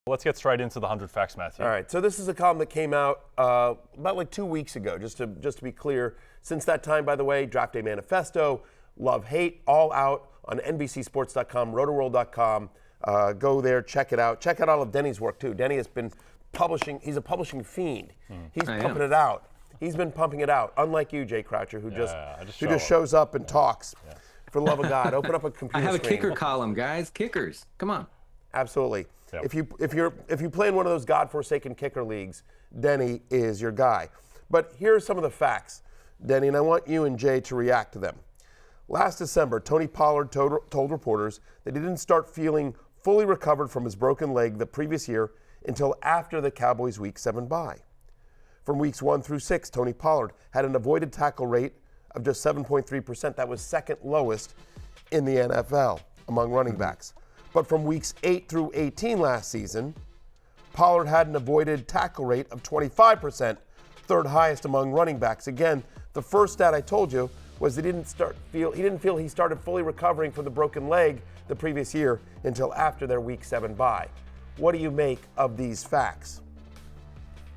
Let's get straight into the 100 facts, Matthew. All right, so this is a column that came out about like 2 weeks ago, just to be clear. Since that time, by the way, Draft Day Manifesto, Love, Hate, all out on NBCSports.com, rotoworld.com. Go there, check it out. Check out all of Denny's work, too. Denny has been publishing. He's a publishing fiend. He's pumping it out. He's been pumping it out, unlike you, Jay Croucher, who just shows up and talks. Yeah. For the love of God, open up a computer I have screen. a kicker column, guys. Kickers, come on. Absolutely. Yep. If you play in one of those godforsaken kicker leagues, Denny is your guy. But here are some of the facts, Denny, and I want you and Jay to react to them. Last December, Tony Pollard told reporters that he didn't start feeling fully recovered from his broken leg the previous year until after the Cowboys' Week 7 bye. From weeks 1 through 6, Tony Pollard had an avoided tackle rate of just 7.3%. That was second lowest in the NFL among running backs. But from weeks 8 through 18 last season, Pollard had an avoided tackle rate of 25%, third highest among running backs. Again, the first stat I told you was he didn't feel he started fully recovering from the broken leg the previous year until after their Week 7 bye. What do you make of these facts?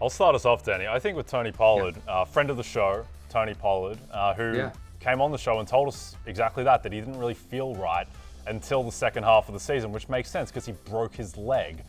I'll start us off, Danny. I think with Tony Pollard, friend of the show, Tony Pollard, who came on the show and told us exactly that he didn't really feel right until the second half of the season, which makes sense because he broke his leg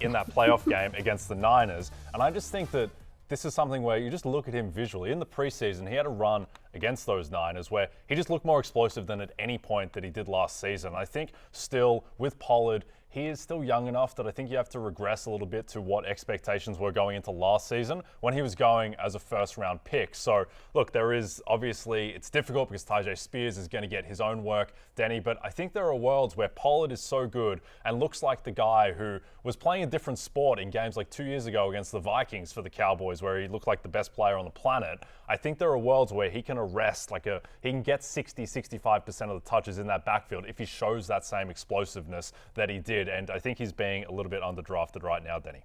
in that playoff game against the Niners. And I just think that this is something where you just look at him visually. In the preseason, he had a run against those Niners where he just looked more explosive than at any point that he did last season. I think still with Pollard, he is still young enough that I think you have to regress a little bit to what expectations were going into last season when he was going as a first-round pick. So, look, there is obviously, it's difficult because Tyjae Spears is going to get his own work, Denny, but I think there are worlds where Pollard is so good and looks like the guy who was playing a different sport in games like 2 years ago against the Vikings for the Cowboys where he looked like the best player on the planet. I think there are worlds where he can arrest, he can get 60-65% of the touches in that backfield if he shows that same explosiveness that he did. And I think he's being a little bit underdrafted right now, Denny.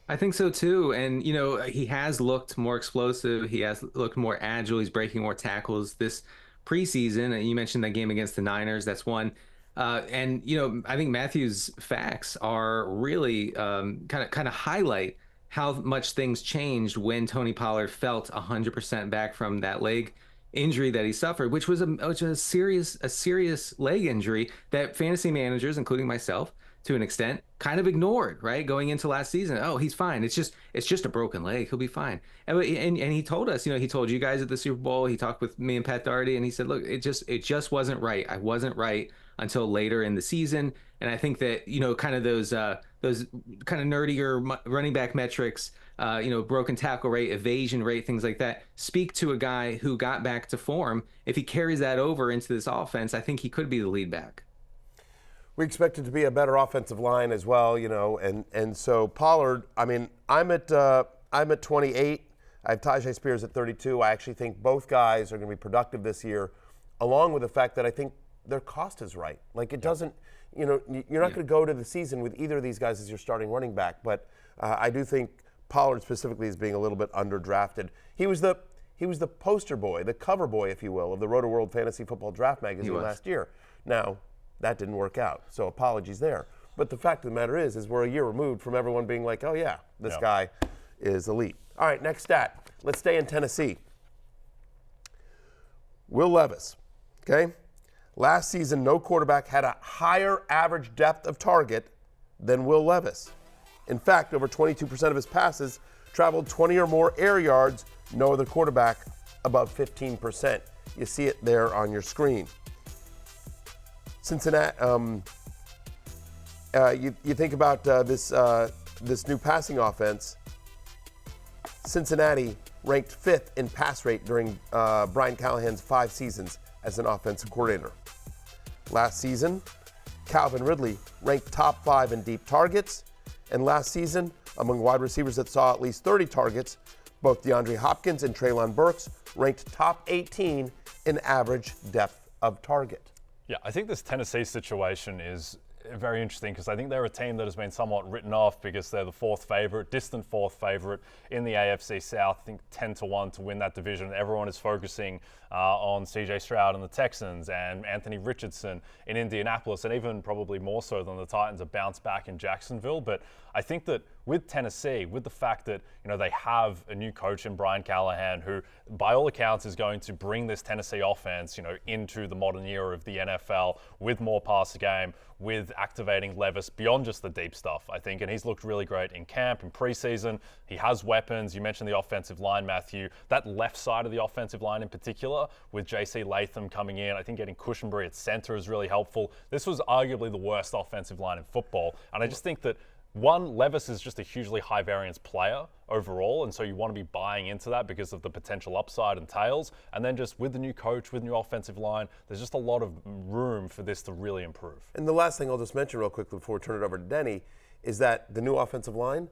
I think so too. And, he has looked more explosive. He has looked more agile. He's breaking more tackles this preseason. And you mentioned that game against the Niners. That's one. And I think Matthew's facts are really kind of highlight how much things changed when Tony Pollard felt 100% back from that leg injury that he suffered, which was a serious leg injury that fantasy managers, including myself, to an extent, kind of ignored, right? Going into last season, oh, he's fine. It's just a broken leg. He'll be fine. And he told us, he told you guys at the Super Bowl. He talked with me and Pat Daugherty, and he said, look, it just wasn't right. I wasn't right until later in the season. And I think that kind of those kind of nerdier running back metrics, broken tackle rate, evasion rate, things like that, speak to a guy who got back to form. If he carries that over into this offense, I think he could be the lead back. We expect it to be a better offensive line as well, and so Pollard. I mean, I'm at 28. I have Tyjae Spears at 32. I actually think both guys are going to be productive this year, along with the fact that I think their cost is right. Like it doesn't, you're not going to go to the season with either of these guys as your starting running back. But I do think Pollard specifically is being a little bit underdrafted. He was the poster boy, the cover boy, if you will, of the Roto World Fantasy Football Draft magazine last year. Now, that didn't work out, so apologies there. But the fact of the matter is we're a year removed from everyone being like, oh yeah, this guy is elite. All right, next stat. Let's stay in Tennessee. Will Levis, okay? Last season, no quarterback had a higher average depth of target than Will Levis. In fact, over 22% of his passes traveled 20 or more air yards, no other quarterback above 15%. You see it there on your screen. Cincinnati, you think about this new passing offense. Cincinnati ranked 5th in pass rate during Brian Callahan's 5 seasons as an offensive coordinator. Last season, Calvin Ridley ranked top 5 in deep targets. And last season, among wide receivers that saw at least 30 targets, both DeAndre Hopkins and Treylon Burks ranked top 18 in average depth of target. Yeah, I think this Tennessee situation is very interesting because I think they're a team that has been somewhat written off because they're the fourth favorite, distant fourth favorite in the AFC South. I think 10-1 to win that division. Everyone is focusing on CJ Stroud and the Texans and Anthony Richardson in Indianapolis, and even probably more so than the Titans have bounced back in Jacksonville. But I think that with Tennessee, with the fact that they have a new coach in Brian Callahan, who by all accounts is going to bring this Tennessee offense, into the modern era of the NFL with more pass game, with activating Levis beyond just the deep stuff, I think. And he's looked really great in camp, in preseason. He has weapons. You mentioned the offensive line, Matthew. That left side of the offensive line in particular, with J.C. Latham coming in, I think getting Cushenberry at center is really helpful. This was arguably the worst offensive line in football. And I just think that one, Levis is just a hugely high variance player overall, and so you want to be buying into that because of the potential upside and tails. And then just with the new coach, with new offensive line, there's just a lot of room for this to really improve. And the last thing I'll just mention real quickly before we turn it over to Denny is that the new offensive line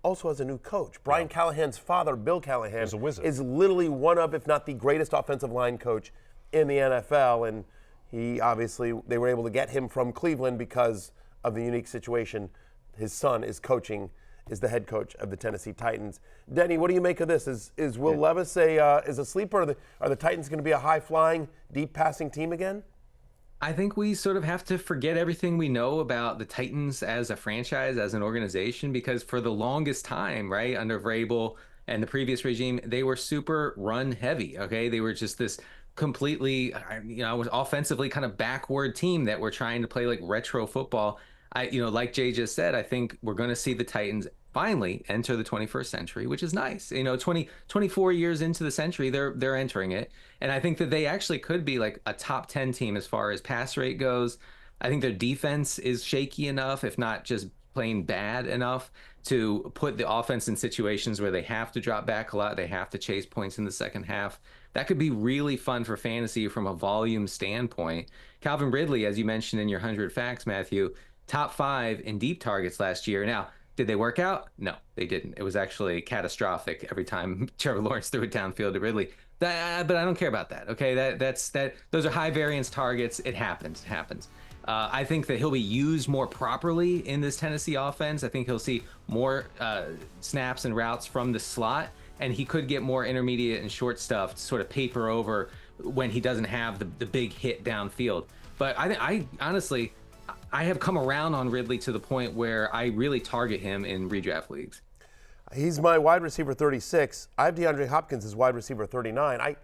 also has a new coach. Brian Callahan's father, Bill Callahan, He's a wizard. is literally one of, if not the greatest offensive line coach in the NFL. And they were able to get him from Cleveland because of the unique situation. His son is the head coach of the Tennessee Titans. Denny, what do you make of this? Is Will Levis is a sleeper? Are the Titans going to be a high-flying, deep-passing team again? I think we sort of have to forget everything we know about the Titans as a franchise, as an organization, because for the longest time, right, under Vrabel and the previous regime, they were super run-heavy, okay? They were just this completely, offensively kind of backward team that were trying to play like retro football. Like Jay just said, I think we're going to see the Titans finally enter the 21st century, which is nice. 24 years into the century, they're entering it. And I think that they actually could be like a top 10 team as far as pass rate goes. I think their defense is shaky enough, if not just plain bad enough, to put the offense in situations where they have to drop back a lot. They have to chase points in the second half. That could be really fun for fantasy from a volume standpoint. Calvin Ridley, as you mentioned in your 100 facts, Matthew, top 5 in deep targets last year. Now, did they work out? No, they didn't. It was actually catastrophic every time Trevor Lawrence threw it downfield to Ridley. But I don't care about that. Okay, those are high variance targets. It happens. I think that he'll be used more properly in this Tennessee offense. I think he'll see more snaps and routes from the slot, and he could get more intermediate and short stuff to sort of paper over when he doesn't have the big hit downfield. But I honestly, I have come around on Ridley to the point where I really target him in redraft leagues. He's my wide receiver 36. I have DeAndre Hopkins as wide receiver 39. I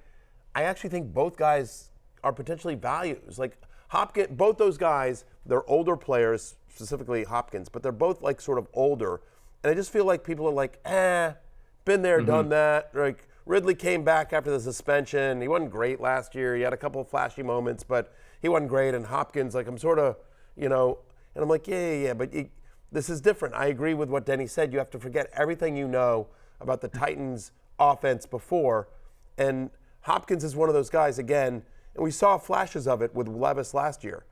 actually think both guys are potentially values. Like Hopkins, both those guys, they're older players, specifically Hopkins, but they're both like sort of older. And I just feel like people are like, been there, done that. Like Ridley came back after the suspension. He wasn't great last year. He had a couple of flashy moments, but he wasn't great. And Hopkins, like I'm sort of, and I'm like, yeah, but this is different. I agree with what Denny said. You have to forget everything you know about the Titans' offense before. And Hopkins is one of those guys, again, and we saw flashes of it with Levis last year.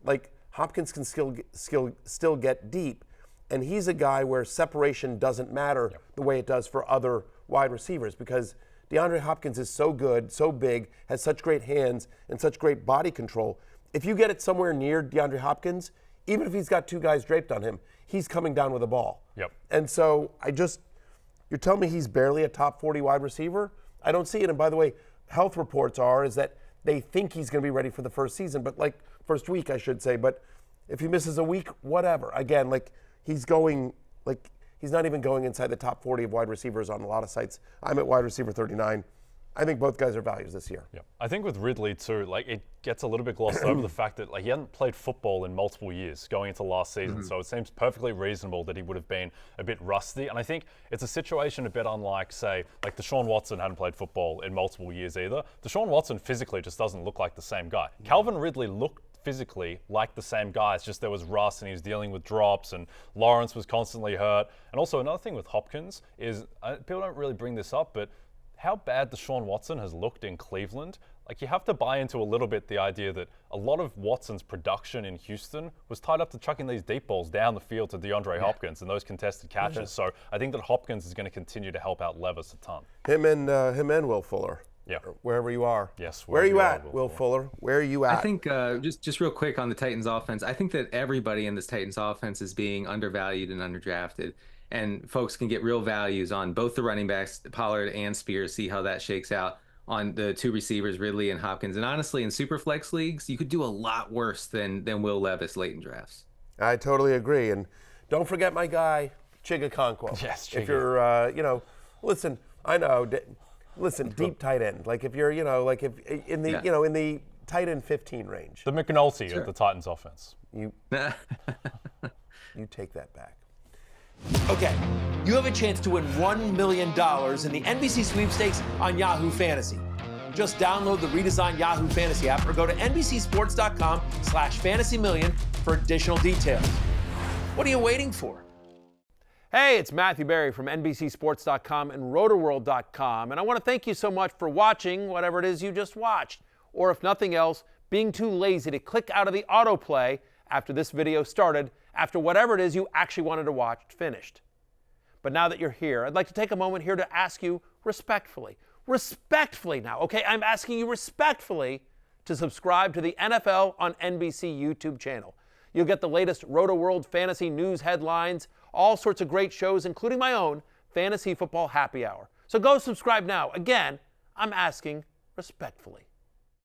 Like, Hopkins can still get deep, and he's a guy where separation doesn't matter the way it does for other wide receivers because DeAndre Hopkins is so good, so big, has such great hands, and such great body control. If you get it somewhere near DeAndre Hopkins, even if he's got two guys draped on him, he's coming down with the ball. Yep. And so you're telling me he's barely a top 40 wide receiver? I don't see it. And by the way, health reports is that they think he's going to be ready for the first season, but like first week, I should say. But if he misses a week, whatever. Again, like he's not even going inside the top 40 of wide receivers on a lot of sites. I'm at wide receiver 39. I think both guys are values this year. Yeah, I think with Ridley too, like it gets a little bit glossed over the fact that like he hadn't played football in multiple years going into last season, so it seems perfectly reasonable that he would have been a bit rusty. And I think it's a situation a bit unlike, say, like Deshaun Watson hadn't played football in multiple years either. Deshaun Watson physically just doesn't look like the same guy. Calvin Ridley looked physically like the same guy. It's just there was rust and he was dealing with drops and Lawrence was constantly hurt. And also another thing with Hopkins is people don't really bring this up, but how bad Deshaun Watson has looked in Cleveland, like you have to buy into a little bit the idea that a lot of Watson's production in Houston was tied up to chucking these deep balls down the field to DeAndre Hopkins and those contested catches. So I think that Hopkins is going to continue to help out Levis a ton. Him and Will Fuller. or wherever you are. Yes. Where are you at, Will Fuller? Where are you at? I think just real quick on the Titans offense, I think that everybody in this Titans offense is being undervalued and underdrafted. And folks can get real values on both the running backs, Pollard and Spears, see how that shakes out on the two receivers, Ridley and Hopkins. And honestly, in super flex leagues, you could do a lot worse than Will Levis late in drafts. I totally agree. And don't forget my guy, Chigakonkwo. Yes, If you're, listen, I know, listen, deep tight end. Like if you're, like if in the, in the tight end 15 range. The McNulty of the Titans offense. You take that back. Okay, you have a chance to win $1 million in the NBC Sweepstakes on Yahoo Fantasy. Just download the redesigned Yahoo Fantasy app or go to NBCSports.com/fantasymillion for additional details. What are you waiting for? Hey, it's Matthew Berry from NBCSports.com and Rotoworld.com, and I want to thank you so much for watching whatever it is you just watched, or if nothing else, being too lazy to click out of the autoplay after this video started, after whatever it is you actually wanted to watch finished. But now that you're here, I'd like to take a moment here to ask you respectfully now, okay? I'm asking you respectfully to subscribe to the NFL on NBC YouTube channel. You'll get the latest Roto-World fantasy news headlines, all sorts of great shows, including my own Fantasy Football Happy Hour. So go subscribe now. Again, I'm asking respectfully.